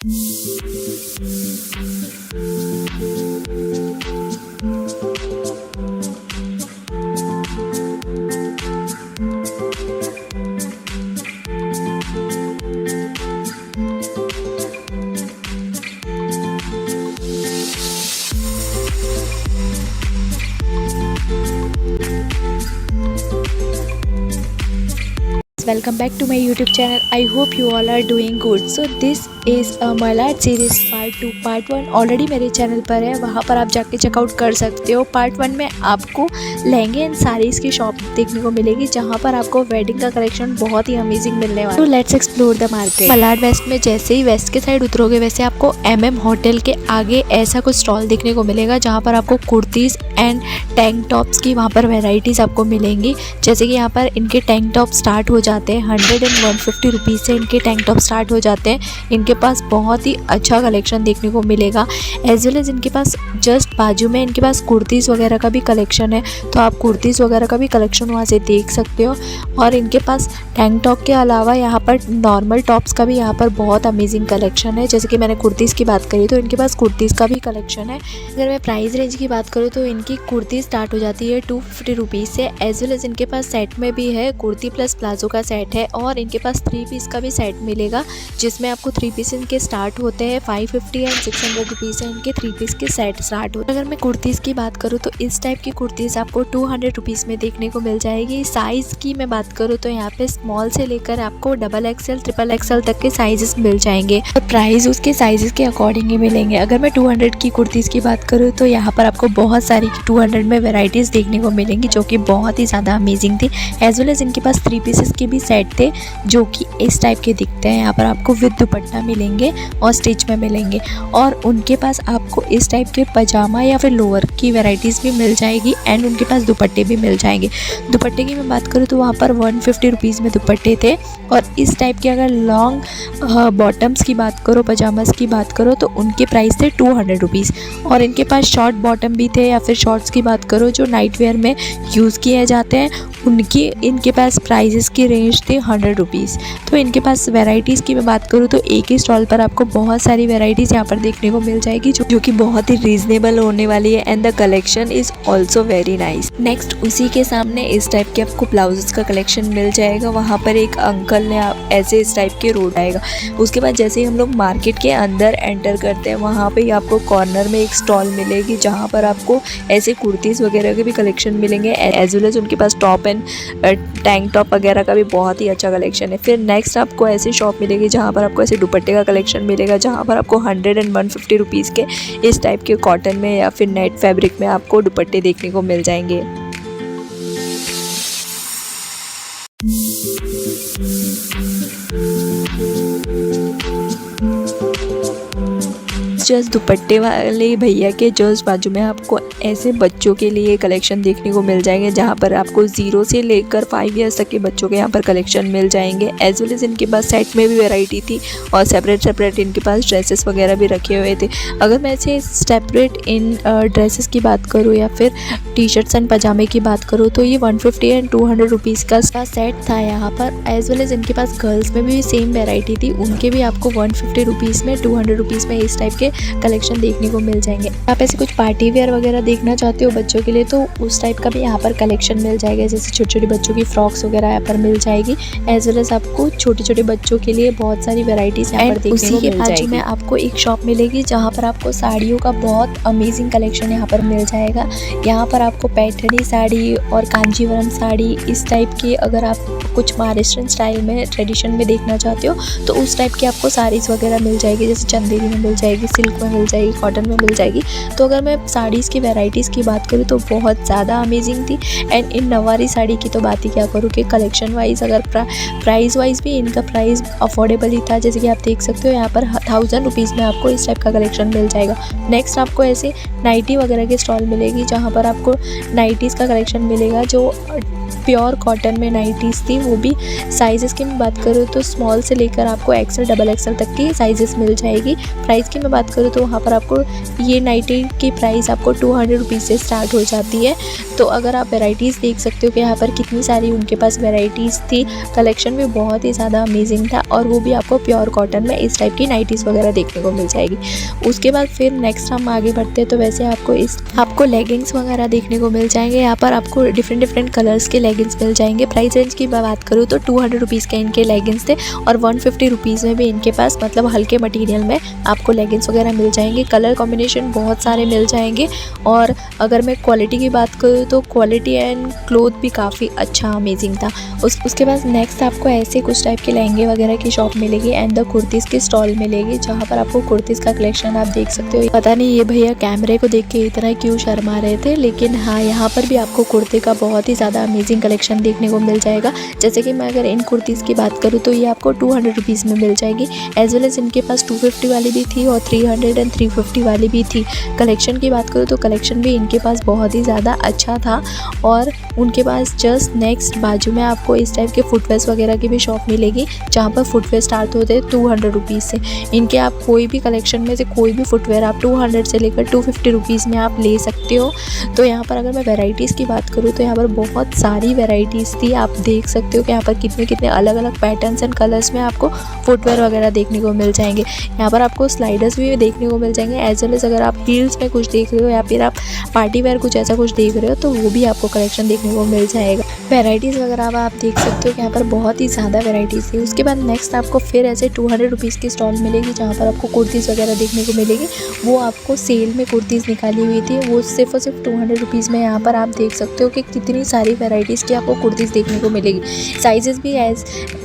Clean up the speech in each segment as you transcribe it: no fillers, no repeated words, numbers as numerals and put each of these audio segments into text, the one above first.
Welcome back to my YouTube channel. I hope you all are doing good. So this is a Malad series part 2. Part 1 already मेरे channel पर है, वहाँ पर आप जाके checkout कर सकते हो। पार्ट 1 में आपको लहंगे एंड साड़ीज़ की शॉप देखने को मिलेगी, जहाँ पर आपको वेडिंग का कलेक्शन बहुत ही अमेजिंग मिलने वाला है। तो let's explore the market. Malad west में जैसे ही वेस्ट के साइड उतरोगे, वैसे आपको MM होटल के आगे ऐसा कुछ स्टॉल देखने को मिलेगा, जहाँ पर आपको कुर्तीज़ एंड टैंक टॉप्स की वहाँ पर वेराइटीज़ आपको मिलेंगी। जैसे कि यहाँ पर इनके टैंक टॉप स्टार्ट हो जाते हैं 100 एंड 150 रुपीज़ से इनके टैंक टॉप स्टार्ट हो जाते हैं। इनके पास बहुत ही अच्छा कलेक्शन देखने को मिलेगा। एज वेल एज इनके पास जस्ट बाजू में इनके पास कुर्तीज़ वगैरह का भी कलेक्शन है, तो आप कुर्तीज़ वगैरह का भी कलेक्शन वहाँ से देख सकते हो। और इनके पास टैंक टॉप के अलावा यहाँ पर नॉर्मल टॉप्स का भी यहाँ पर बहुत अमेजिंग कलेक्शन है। जैसे कि मैंने कुर्तीज़ की बात करी, तो इनके पास कुर्तीज़ का भी कलेक्शन है। अगर मैं प्राइस रेंज की बात करूँ तो इनकी कुर्ती स्टार्ट हो जाती है 250 रुपीज़ से। एज वेल एज इनके पास सेट में भी है, कुर्ती प्लस प्लाजो का सेट है, और इनके पास 3 पीस का भी सेट मिलेगा, जिसमें आपको 3 पीस इनके स्टार्ट होते हैं 550 एंड 600 रुपीज़ से इनके 3 पीस के सेट स्टार्ट होते हैं। अगर मैं कुर्तीज़ की बात करूँ तो इस टाइप की कुर्तीज़ आपको 200 रुपीज़ में देखने को मिल जाएगी। साइज़ की मैं बात करूँ तो यहाँ पे स्मॉल से लेकर आपको XXL, XXL तक के साइजेस मिल जाएंगे, और प्राइस उसके साइजेस के अकॉर्डिंग ही मिलेंगे। अगर मैं 200 की कुर्तीज़ की बात करूँ तो यहाँ पर आपको बहुत सारी 200 में वेराइटीज़ देखने को मिलेंगी, जो कि बहुत ही ज़्यादा अमेजिंग थी। एज वेल एज इनके पास 3 पीसेस के भी सेट थे, जो कि इस टाइप के दिखते हैं। यहाँ पर आपको विद दुपट्टा मिलेंगे और स्टिच में मिलेंगे, और उनके पास आपको इस टाइप के पजामा या फिर लोअर की वैरायटीज़ भी मिल जाएगी, एंड उनके पास दुपट्टे भी मिल जाएंगे। दुपट्टे की मैं बात करूँ तो वहाँ पर 150 रुपीज़ में दुपट्टे थे, और इस टाइप के अगर लॉन्ग बॉटम्स की बात करो, पजामास की बात करो, तो उनके प्राइस थे 200 रुपीज़। और इनके पास शॉर्ट बॉटम भी थे, या फिर शॉर्ट्स की बात करो जो नाइट वेयर में यूज़ किए जाते हैं, उनकी इनके पास प्राइजेस की रेंज थी 100 रुपीज़। तो इनके पास वैराइटीज़ की मैं बात करूँ तो एक ही स्टॉल पर आपको बहुत सारी वैराइटीज़ यहाँ पर देखने को मिल जाएगी, जो कि बहुत ही रीजनेबल होने वाली है, and the collection is also very nice. Next उसी के सामने इस टाइप के आपको ब्लाउजेस का कलेक्शन मिल जाएगा। वहाँ पर एक अंकल ने ऐसे इस टाइप के रोड आएगा। उसके बाद जैसे ही हम लोग मार्केट के अंदर एंटर करते हैं, वहाँ पर ही आपको कॉर्नर में एक स्टॉल मिलेगी, जहाँ पर आपको ऐसे कुर्तीज़ वगैरह के भी कलेक्शन मिलेंगे। एज वेल एज उनके पास टॉप एंड टैंक टॉप वगैरह का भी बहुत ही अच्छा कलेक्शन है। फिर नेक्स्ट आपको ऐसी शॉप मिलेगी जहाँ पर आपको ऐसे दुपट्टे का कलेक्शन मिलेगा, जहाँ पर आपको 100 एंड 150 रुपीज़ के इस टाइप के कॉटन में या फिर नेट फैब्रिक में आपको दुपट्टे देखने को मिल जाएंगे। जस्ट दुपट्टे वाले भैया के जस्ट बाजू में आपको ऐसे बच्चों के लिए कलेक्शन देखने को मिल जाएंगे, जहाँ पर आपको 0 से लेकर 5 ईयर्स तक के बच्चों के यहाँ पर कलेक्शन मिल जाएंगे। एज वेल एज इनके पास सेट में भी वैरायटी थी, और सेपरेट इनके पास ड्रेसेस वगैरह भी रखे हुए थे। अगर मैं ऐसे सेपरेट इन ड्रेसेस की बात करूँ या फिर टी शर्ट्स एंड पजामे की बात करूँ, तो ये 150 एंड 200 रुपीज़ का सेट था यहाँ पर। एज वेल एज इनके पास गर्ल्स में भी सेम वैरायटी थी, उनके भी आपको 150 रुपीज़ में 200 रुपीज़ में इस टाइप के कलेक्शन देखने को मिल जाएंगे। आप ऐसे कुछ पार्टी वेयर वगैरह देखना चाहते हो बच्चों के लिए, तो उस टाइप का भी यहाँ पर कलेक्शन मिल जाएगा। जैसे छोटे छोटे बच्चों की फ्रॉक्स वगैरह यहाँ पर मिल जाएगी। एज वेल एज आपको छोटे छोटे बच्चों के लिए बहुत सारी वेराइटीज यहाँ पर देखने को मिल जाएगी। में आपको एक शॉप मिलेगी जहाँ पर आपको साड़ियों का बहुत अमेजिंग कलेक्शन यहाँ पर मिल जाएगा। यहाँ पर आपको पैठनी साड़ी और कांजीवरम साड़ी इस टाइप की, अगर आप कुछ महाराष्ट्रन स्टाइल में ट्रेडिशन में देखना चाहते हो, तो उस टाइप की आपको साड़ीज़ वगैरह मिल जाएगी। जैसे चंदेरी में मिल जाएगी, सिल्क में मिल जाएगी, कॉटन में मिल जाएगी। तो अगर मैं साड़ीज़ की वैराइटीज़ की बात करूँ तो बहुत ज़्यादा अमेजिंग थी। एंड इन नवारी साड़ी की तो बात ही क्या करूँ कि कलेक्शन वाइज, अगर प्राइस वाइज भी इनका प्राइस अफोर्डेबल ही था। जैसे कि आप देख सकते हो यहाँ पर 1000 रुपीज़ में आपको इस टाइप का कलेक्शन मिल जाएगा। नेक्स्ट आपको ऐसे नाइटी वगैरह की स्टॉल मिलेगी, जहाँ पर आपको नाइटीज़ का कलेक्शन मिलेगा, जो प्योर कॉटन में नाइटीज़ थी। वो भी साइज़ेस की मैं बात करूँ तो स्मॉल से लेकर आपको XL, XXL तक की साइज़ेस मिल जाएगी। प्राइस की मैं बात बात करूँ तो वहाँ पर आपको ये नाइटी की प्राइस आपको 200 रुपीज़ से स्टार्ट हो जाती है। तो अगर आप वैराइटीज़ देख सकते हो कि यहाँ पर कितनी सारी उनके पास वैराइटीज़ थी। कलेक्शन भी बहुत ही ज़्यादा अमेजिंग था और वो भी आपको प्योर कॉटन में इस टाइप की नाइटीज़ वगैरह देखने को मिल जाएगी। उसके बाद फिर नेक्स्ट हम आगे बढ़ते हैं तो वैसे आपको लेगिंग्स वगैरह देखने को मिल जाएंगे। यहाँ पर आपको डिफरेंट कलर्स के लेगिंग्स मिल जाएंगे। प्राइस रेंज की बात करूँ तो 200 रुपीज़ के इनके लेगिंग्स थे और 150 रुपीज़ में भी इनके पास मतलब हल्के मटेरियल में आपको लेगिंग्स वगैरह मिल जाएंगे। कलर कॉम्बिनेशन बहुत सारे मिल जाएंगे और अगर मैं क्वालिटी की बात करूँ तो क्वालिटी एंड क्लोथ भी काफ़ी अच्छा अमेजिंग था। उसके बाद नेक्स्ट आपको ऐसे कुछ टाइप के लहंगे वगैरह की शॉप मिलेगी एंड द कुर्तीज़ की स्टॉल मिलेगी, जहाँ पर आपको कुर्तीज़ का कलेक्शन आप देख सकते हो। पता नहीं ये भैया कैमरे को देख के इतना क्यों शर्मा रहे थे, लेकिन हाँ यहाँ पर भी आपको कुर्ते का बहुत ही ज़्यादा अमेजिंग कलेक्शन देखने को मिल जाएगा। जैसे कि मैं अगर इन कुर्तीज़ की बात करूँ तो ये आपको 200 रुपीज़ में मिल जाएगी। एज वेल एज इनके पास 250 वाली भी थी और 300 एंड 350 वाली भी थी। कलेक्शन की बात करूँ तो कलेक्शन भी इनके पास बहुत ही ज़्यादा अच्छा था और उनके पास जस्ट नेक्स्ट बाजू में आपको इस टाइप के फुटवेयर्स वगैरह की भी शॉप मिलेगी, जहाँ पर फुटवेयर स्टार्ट होते हैं 200 रुपीज़ से। इनके आप कोई भी कलेक्शन में से कोई भी फुटवेयर आप 200 से लेकर 250 रुपीज़ में आप ले सकते हो। तो यहाँ पर अगर मैं वैराइटीज़ की बात करूँ तो यहाँ पर बहुत सारी वैराइटीज़ थी। आप देख सकते हो कि यहाँ पर कितने अलग अलग पैटर्न्स एंड कलर्स में आपको फुटवेयर वगैरह देखने को मिल जाएंगे। यहाँ पर आपको स्लाइडर्स भी देखने को मिल जाएंगे। एज वेल एज अगर आप हील्स में कुछ देख रहे हो या फिर आप पार्टी वेयर कुछ ऐसा कुछ देख रहे हो तो वो भी आपको कलेक्शन देखने को मिल जाएगा। वैराइटीज़ वगैरह आप देख सकते हो कि यहाँ पर बहुत ही ज़्यादा वैराइटीज़ थी। उसके बाद नेक्स्ट आपको फिर ऐसे 200 रुपीज़ की स्टॉल मिलेगी, जहाँ पर आपको कुर्तीज़ वगैरह देखने को मिलेगी। वो आपको सेल में कुर्तीज़ निकाली हुई थी, वो सिर्फ और सिर्फ 200 रुपीज़ में। यहाँ पर आप देख सकते हो कि कितनी सारी वैराइटीज़ की आपको कुर्तीज़ देखने को मिलेगी। साइजेस भी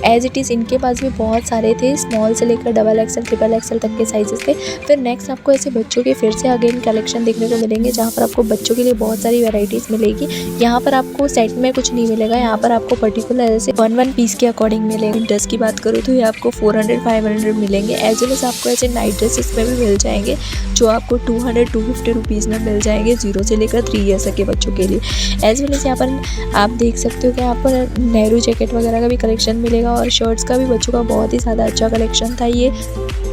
एज इट इज़ इनके पास भी बहुत सारे थे, स्मॉल से लेकर XXL, XXL तक के साइजेस थे। फिर नेक्स्ट आपको ऐसे बच्चों के फिर से अगेन कलेक्शन देखने को मिलेंगे, जहाँ पर आपको बच्चों के लिए बहुत सारी वैराइटीज़ मिलेगी। यहाँ पर आपको सेट में कुछ नहीं मिलेगा, यहाँ पर आपको पर्टिकुलर ऐसे वन पीस के अकॉर्डिंग मिलेंगे। ड्रेस की बात करूँ तो ये आपको 400-500 मिलेंगे। एज वेल एज आपको ऐसे नाइट ड्रेसेस में भी मिल जाएंगे, जो आपको 200-250 रुपीज़ में मिल जाएंगे 0 से लेकर 3 ईयर्स के बच्चों के लिए। एज वेल एज यहाँ पर आप देख सकते हो कि यहाँ पर नेहरू जैकेट वगैरह का भी कलेक्शन मिलेगा और शर्ट्स का भी बच्चों का बहुत ही ज़्यादा अच्छा कलेक्शन था। ये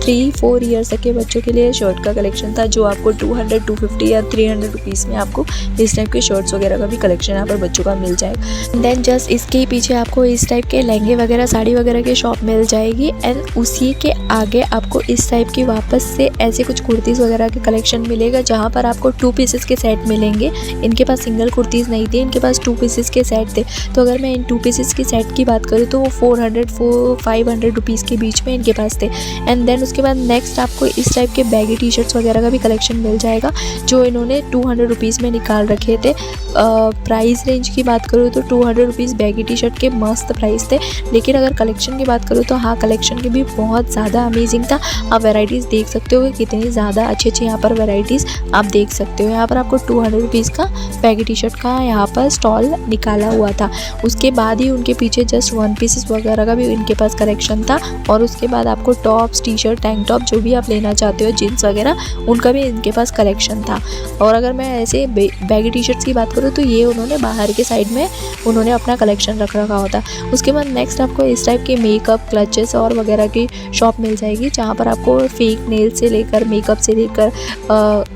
3-4 ईयर्स तक के बच्चों के लिए शर्ट का कलेक्शन था, जो आपको 200-250 या 300 रुपीज़ में आपको इस टाइप के शर्ट्स वगैरह का भी कलेक्शन यहाँ पर बच्चों का मिल जाएगा। देन जस्ट इसके ही पीछे आपको इस टाइप के लहंगे वगैरह साड़ी वगैरह की शॉप मिल जाएगी एंड उसी के आगे आपको इस टाइप की वापस से ऐसे कुछ कुर्तीज़ वगैरह के कलेक्शन मिलेगा, जहाँ पर आपको 2 पीसेस के सेट मिलेंगे। इनके पास सिंगल कुर्तीज़ नहीं थी, इनके पास 2 पीसेस के सेट थे। तो अगर मैं इन 2 पीसेस की सेट की बात करूँ तो वो 400-500 रुपीज़ के बीच में इनके पास थे। एंड देन उसके बाद नेक्स्ट आपको इस टाइप के बैगी टी शर्ट्स वगैरह का भी कलेक्शन मिल जाएगा, जो इन्होंने 200 रुपीज़ में निकाल रखे थे। प्राइस रेंज की बात करूँ तो 200 रुपीज़ बैगी टी शर्ट के मस्त प्राइस थे। लेकिन अगर कलेक्शन की बात करूँ तो हाँ, कलेक्शन की भी बहुत ज़्यादा अमेजिंग था। आप वैराइटीज़ देख सकते हो कि कितनी ज़्यादा अच्छी यहाँ पर वैराइटीज़ आप देख सकते हो। यहाँ पर आपको 200 रुपीज़ का बैगी टी शर्ट का यहाँ पर स्टॉल निकाला हुआ था। उसके बाद ही उनके पीछे जस्ट 1 पीसेस वगैरह का भी इनके पास कलेक्शन था और उसके बाद आपको tops, T shirt, tank top जो भी आप लेना चाहते हो, जीन्स वगैरह, उनका भी इनके पास कलेक्शन था। और अगर मैं ऐसे बैगी टी शर्ट्स की बात करूँ तो ये उन्होंने बाहर के साइड में उन्होंने अपना कलेक्शन रख रखा होता। उसके बाद नेक्स्ट आपको इस टाइप के मेकअप, क्लचेस और वगैरह की शॉप मिल जाएगी, जहाँ पर आपको फेक नेल से लेकर मेकअप से लेकर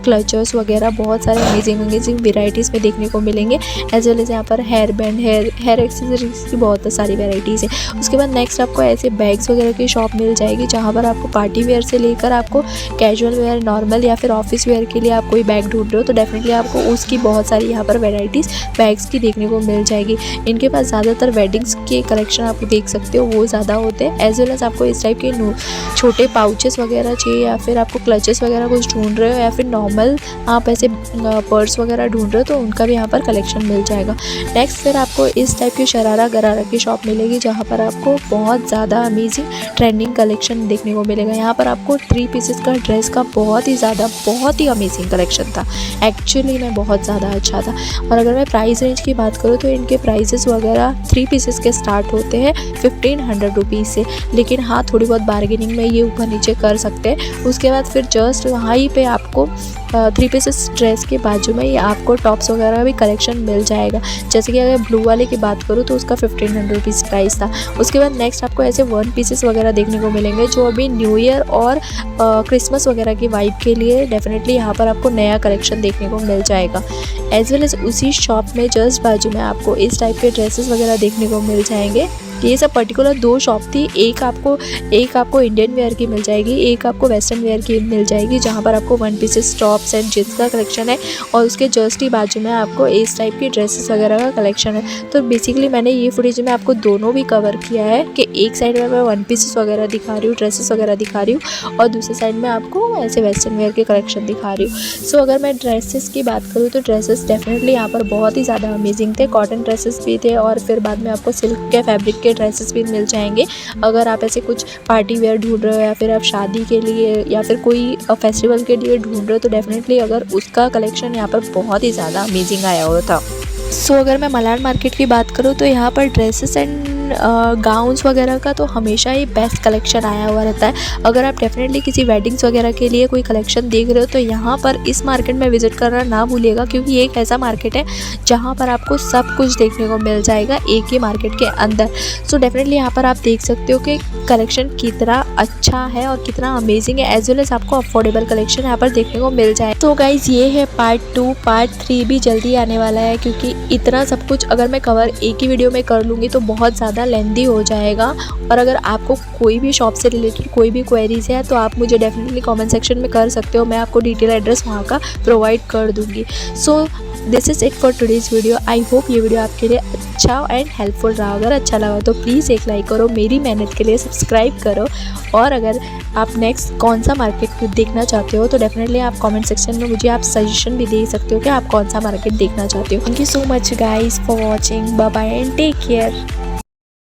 क्लचर्स वगैरह बहुत सारे अमेजिंग वेराइटीज़ में देखने को मिलेंगे। एज वेल एज यहाँ पर हेयर बैंड, हेयर एक्सेसरीज की बहुत सारी वेराइटीज़ है। उसके बाद नेक्स्ट आपको ऐसे बैग्स वगैरह की शॉप मिल जाएगी, जहाँ पर आपको पार्टी वेयर से लेकर आपको कैजुअल वेयर, नॉर्मल या फिर ऑफिस वेयर के लिए आप कोई बैग ढूंढ रहे हो तो डेफिनेटली आपको उसकी बहुत सारी यहाँ पर वैराइटीज़ बैग्स की देखने को मिल जाएगी। इनके पास ज़्यादातर वेडिंग्स के कलेक्शन आप देख सकते हो, वो ज़्यादा होते हैं। एज वेल एज आपको इस टाइप के छोटे पाउचेस वगैरह चाहिए या फिर आपको क्लचेस वगैरह कुछ ढूंढ रहे हो या फिर नॉर्मल आप ऐसे पर्स वगैरह ढूंढ रहे हो तो उनका भी यहाँ पर कलेक्शन मिल जाएगा। नेक्स्ट फिर आपको इस टाइप की शरारा गरारा की शॉप मिलेगी, जहाँ पर आपको बहुत ज़्यादा अमेजिंग ट्रेंडिंग कलेक्शन देखने को मिलेगा। यहाँ पर आपको 3 पीसेस का ड्रेस का बहुत ही अमेजिंग कलेक्शन था। एक्चुअली में बहुत ज़्यादा अच्छा था। और अगर मैं प्राइस रेंज की बात करूँ तो इनके प्राइसेस वगैरह 3 पीसेस के स्टार्ट होते हैं 1500 रुपीज़ से। लेकिन हाँ, थोड़ी बहुत बार्गेनिंग में ये ऊपर नीचे कर सकते हैं। उसके बाद फिर जस्ट वहीं पे आपको 3 पीसेस ड्रेस के बाजू में ये आपको टॉप्स वगैरह भी कलेक्शन मिल जाएगा। जैसे कि अगर ब्लू वाले की बात करूँ तो उसका 1500 रुपीज़ प्राइस था। उसके बाद नेक्स्ट आपको ऐसे 1 पीसेस वगैरह देखने को मिलेंगे जो अभी न्यू ईयर और क्रिसमस वगैरह की वाइब के लिए डेफिनेटली यहाँ पर आपको नया कलेक्शन देखने को मिल जाएगा। एज वेल एज उसी शॉप में जस्ट बाजू में आपको इस टाइप के ड्रेसेस वगैरह देखने को मिल जाएंगे। ये सब पर्टिकुलर 2 शॉप थी, एक आपको इंडियन वेयर की मिल जाएगी, एक आपको वेस्टर्न वेयर की मिल जाएगी, जहाँ पर आपको 1 पीसेस टॉप्स एंड जींस का कलेक्शन है और उसके जस्ट ही बाजू में आपको इस टाइप की ड्रेसेस वगैरह का कलेक्शन है। तो बेसिकली मैंने ये फुटेज में आपको दोनों भी कवर किया है कि एक साइड में मैं 1 पीसेस वगैरह दिखा रही हूँ, ड्रेसेस वगैरह दिखा रही हूँ और दूसरी साइड में आपको ऐसे वेस्टर्न वेयर के कलेक्शन दिखा रही हूँ। सो अगर मैं ड्रेसेस की बात करूँ तो ड्रेसेस डेफिनेटली यहाँ पर बहुत ही ज़्यादा अमेजिंग थे। कॉटन ड्रेसेस भी थे और फिर बाद में आपको सिल्क के फैब्रिक के ड्रेसेस भी मिल जाएंगे। अगर आप ऐसे कुछ पार्टी वेयर ढूंढ रहे हो या फिर आप शादी के लिए या फिर कोई फेस्टिवल के लिए ढूंढ रहे हो तो डेफिनेटली अगर उसका कलेक्शन यहाँ पर बहुत ही ज़्यादा अमेजिंग आया हुआ था। सो अगर मैं मलाड मार्केट की बात करूँ तो यहाँ पर ड्रेसेस एंड गाउन्स वगैरह का तो हमेशा ही बेस्ट कलेक्शन आया हुआ रहता है। अगर आप डेफिनेटली किसी वेडिंग्स वगैरह के लिए कोई कलेक्शन देख रहे हो तो यहाँ पर इस मार्केट में विजिट करना ना भूलिएगा, क्योंकि ये एक ऐसा मार्केट है जहाँ पर आपको सब कुछ देखने को मिल जाएगा एक ही मार्केट के अंदर। सो डेफिनेटली यहाँ पर आप देख सकते हो कि कलेक्शन कितना अच्छा है और कितना अमेजिंग है। एज वेल एज आपको अफोर्डेबल कलेक्शन यहाँ पर देखने को मिल जाए। तो गाइज ये है पार्ट 2, पार्ट 3 भी जल्दी आने वाला है, क्योंकि इतना सब कुछ अगर मैं कवर एक ही वीडियो में कर लूँगी तो बहुत ज़्यादा लेंदी हो जाएगा। और अगर आपको कोई भी शॉप से रिलेटेड कोई भी क्वेरीज है तो आप मुझे डेफिनेटली कमेंट सेक्शन में कर सकते हो, मैं आपको डिटेल एड्रेस वहाँ का प्रोवाइड कर दूँगी। So this is it for today's video. I hope ये वीडियो आपके लिए अच्छा एंड हेल्पफुल रहा। अगर अच्छा लगा तो प्लीज़ एक लाइक करो, मेरी मेहनत के लिए सब्सक्राइब करो। और अगर आप नेक्स्ट कौन सा मार्केट देखना चाहते हो तो डेफिनेटली आप कमेंट सेक्शन में मुझे आप सजेशन भी दे सकते हो कि आप कौन सा मार्केट देखना चाहते हो। Thank you so much guys for watching. Bye bye and take care.